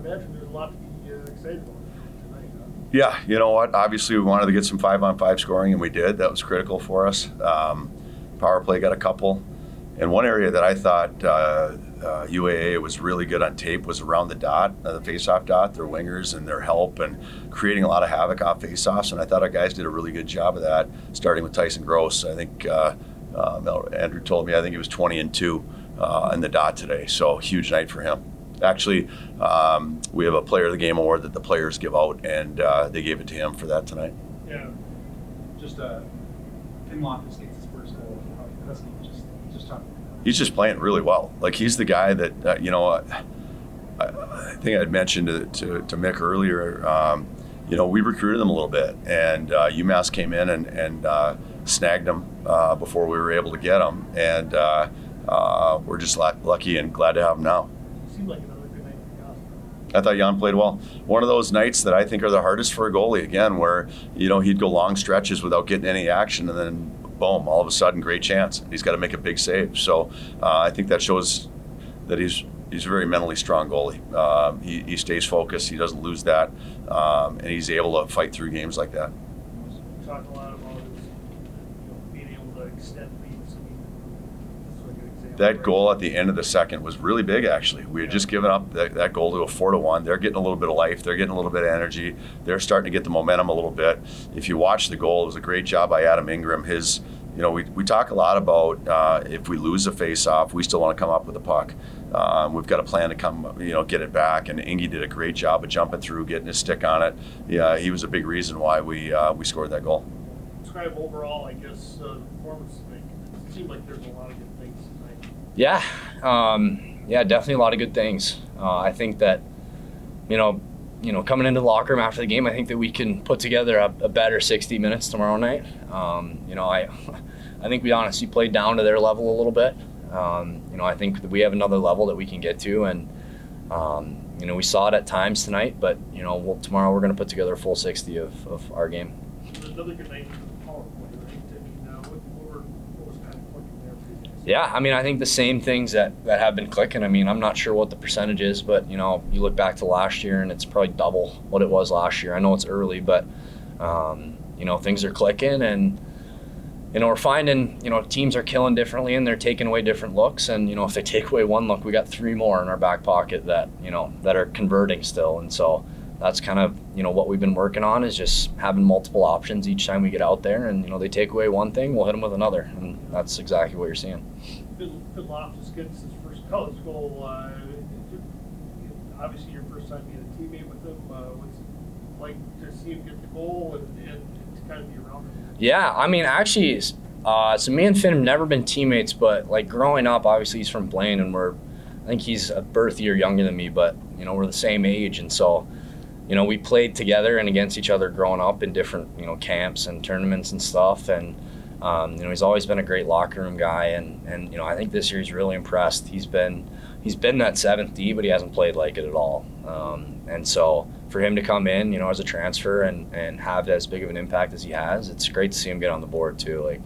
imagine there's a lot to be excited about tonight, huh? Yeah, you know what? Obviously, we wanted to get some 5-on-5 scoring, and we did. That was critical for us. Power play got a couple. And one area that I thought UAA was really good on tape was around the dot, the face-off dot, their wingers and their help and creating a lot of havoc off face-offs. And I thought our guys did a really good job of that, starting with Tyson Gross. I think Andrew told me, I think he was 20-2 in the dot today. So huge night for him. Actually, we have a Player of the Game award that the players give out, and they gave it to him for that tonight. Yeah, just Tim Loftus gets his first goal. Husky just talking. He's just playing really well. Like, he's the guy that you know. I think I had mentioned to Mick earlier. You know, we recruited him a little bit, and UMass came in and snagged him before we were able to get him, and we're just lucky and glad to have him now. Seemed like another good night for Jan. I thought Jan played well. One of those nights that I think are the hardest for a goalie, again, where, you know, he'd go long stretches without getting any action, and then boom, all of a sudden, great chance. He's got to make a big save. So I think that shows that he's a very mentally strong goalie. He stays focused. He doesn't lose that, and he's able to fight through games like that. We talked a lot about his, being able to extend leads. I mean, this is a good example. That goal at the end of the second was really big, actually. We had just given up that goal to a 4-1. They're getting a little bit of life. They're getting a little bit of energy. They're starting to get the momentum a little bit. If you watch the goal, it was a great job by Adam Ingram. You know, we talk a lot about if we lose a face-off, we still want to come up with a puck. We've got a plan to come, get it back. And Ingy did a great job of jumping through, getting his stick on it. Yeah, he was a big reason why we scored that goal. Describe overall, I guess, the performance tonight. It seemed like there's a lot of good things tonight. Yeah, definitely a lot of good things. I think that, coming into the locker room after the game, I think that we can put together a better 60 minutes tomorrow night. I think we honestly played down to their level a little bit. I think that we have another level that we can get to, and we saw it at times tonight. But tomorrow we're going to put together a full 60 of our game. Another good night for the power play, right? I mean, what was kind of clicking there for you guys? Yeah, I mean, I think the same things that have been clicking. I mean, I'm not sure what the percentage is, but you look back to last year and it's probably double what it was last year. I know it's early, but things are clicking, and we're finding teams are killing differently and they're taking away different looks. And if they take away one look, we got 3 more in our back pocket that that are converting still. And so that's kind of what we've been working on, is just having multiple options each time we get out there. And they take away one thing, we'll hit them with another, and that's exactly what you're seeing. Phil Loftus gets his first college goal. Obviously, your first time being a teammate with him. What's it like to see him get the goal and to kind of be around him? Yeah, I mean, actually, so me and Finn have never been teammates, but like growing up, obviously he's from Blaine, and I think he's a birth year younger than me, but we're the same age, and so we played together and against each other growing up in different camps and tournaments and stuff, and he's always been a great locker room guy, and I think this year he's really impressed. He's been that 7th D, but he hasn't played like it at all, and so for him to come in, as a transfer and have as big of an impact as he has, it's great to see him get on the board too. Like,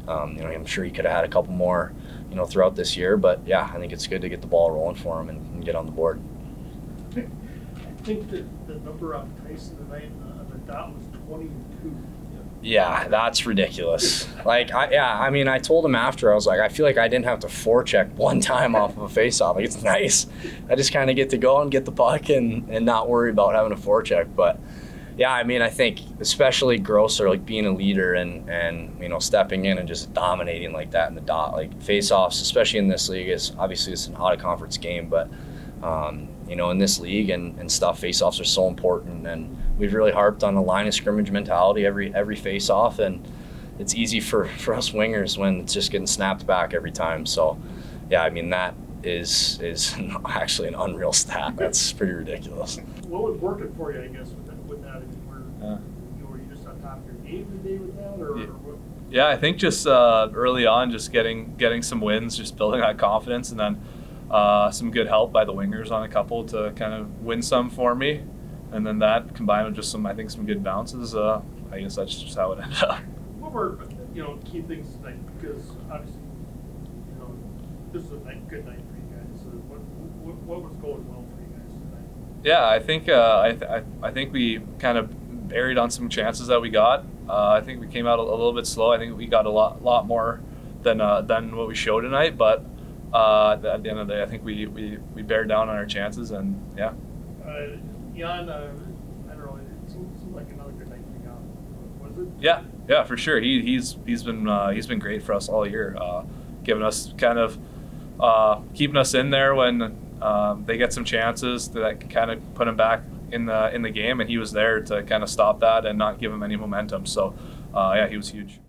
I'm sure he could have had a couple more, throughout this year, but yeah, I think it's good to get the ball rolling for him and get on the board. I think that the number on Tyson tonight on the dot was 22. Yeah, that's ridiculous. Like, I told him after, I was like, I feel like I didn't have to forecheck one time off of a faceoff. Like, it's nice. I just kind of get to go and get the puck and not worry about having a forecheck. But yeah, I think especially Grosser, like being a leader and stepping in and just dominating like that in the dot. Like, faceoffs, especially in this league, is obviously it's an out of conference game, but in this league and stuff, faceoffs are so important, and we've really harped on the line of scrimmage mentality every face-off, and it's easy for us wingers when it's just getting snapped back every time. So, yeah, that is actually an unreal stat. That's pretty ridiculous. What was working for you, I guess, with that? Were you just on top of your game today with that, or what? Yeah, I think just early on, just getting some wins, just building that confidence, and then some good help by the wingers on a couple to kind of win some for me. And then that combined with just some good bounces, I guess that's just how it ended up. What were key things tonight? Because obviously, this is a good night for you guys. So what was going well for you guys tonight? Yeah, I think I think we kind of buried on some chances that we got. I think we came out a little bit slow. I think we got a lot more than what we showed tonight. But at the end of the day, I think we bared down on our chances, and yeah. Jan, I don't know. It seemed like another good night for Jan. Was it? Yeah, for sure. He's been great for us all year, giving us kind of keeping us in there when they get some chances that can kind of put him back in the game, and he was there to kind of stop that and not give him any momentum. So yeah, he was huge.